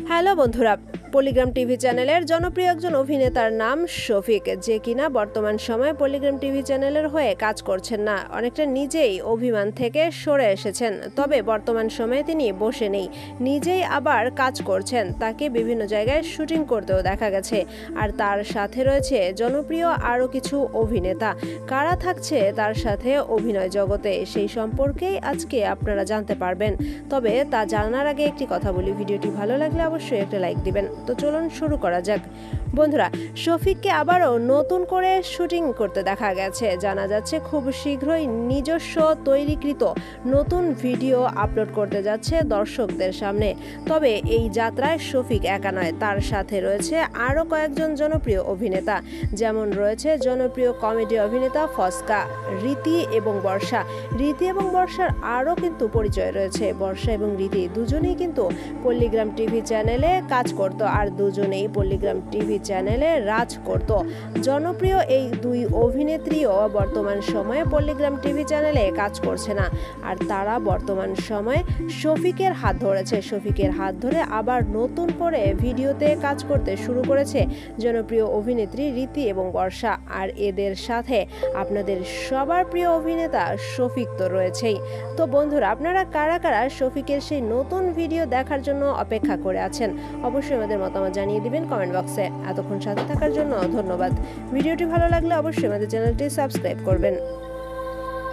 Hello বন্ধুরা, Polygram TV চ্যানেলের জনপ্রিয় একজন অভিনেতার নাম শফিক, যে কিনা বর্তমান সময়ে পলিগ্রাম টিভি চ্যানেলের হয়ে কাজ করছেন না। অনেকটা নিজেই অভিমান থেকে সরে এসেছেন। তবে বর্তমান সময়ে তিনি বসে নেই, নিজেই আবার কাজ করছেন। তাকে বিভিন্ন জায়গায় শুটিং করতেও দেখা গেছে। আর তার সাথে রয়েছে জনপ্রিয় আরও কিছু অভিনেতা। কারা থাকছে তার সাথে অভিনয় জগতে, সেই সম্পর্কেই আজকে আপনারা জানতে পারবেন। তবে তা জানার আগে একটি কথা বলি, ভিডিওটি ভালো লাগলে অবশ্যই একটা লাইক দিবেন। তো চলুন শুরু করা যাক। বন্ধুরা, শফিককে আবারও নতুন করে শুটিং করতে দেখা গেছে। জানা যাচ্ছে খুব শীঘ্রই নিজস্ব তৈরিকৃত নতুন ভিডিও আপলোড করতে যাচ্ছে দর্শকদের সামনে। তবে এই যাত্রায় শফিক একা নয়, তার সাথে রয়েছে আরও কয়েকজন জনপ্রিয় অভিনেতা। যেমন রয়েছে জনপ্রিয় কমেডি অভিনেতা ফস্কা, রীতি এবং বর্ষা। রীতি এবং বর্ষার আরও কিন্তু পরিচয় রয়েছে। বর্ষা এবং রীতি দুজনেই কিন্তু পল্লিগ্রাম টিভি চ্যানেলে কাজ করত, আর দুজনেই পল্লিগ্রাম টিভি চ্যানেলে রাজ করত। জনপ্রিয় এই দুই অভিনেত্রীও বর্তমান সময়ে পল্লিগ্রাম টিভি চ্যানেলে কাজ করছে না, আর তারা বর্তমান সময়ে শফিকের হাত ধরেছে। শফিকের হাত ধরে আবার নতুন করে ভিডিওতে কাজ করতে শুরু করেছে জনপ্রিয় অভিনেত্রী রীতি এবং বর্ষা। আর এদের সাথে আপনাদের সবার প্রিয় অভিনেতা শফিক তো রয়েছেই। তো বন্ধুরা, আপনারা কারা কারা শফিকের সেই নতুন ভিডিও দেখার জন্য অপেক্ষা করে আছেন, অবশ্যই আমাদের মতামত জানিয়ে দিবেন কমেন্ট বক্সে। এতক্ষণ সাথে থাকার জন্য ধন্যবাদ। ভিডিওটি ভালো লাগলে অবশ্যই আমাদের চ্যানেলটি সাবস্ক্রাইব করবেন।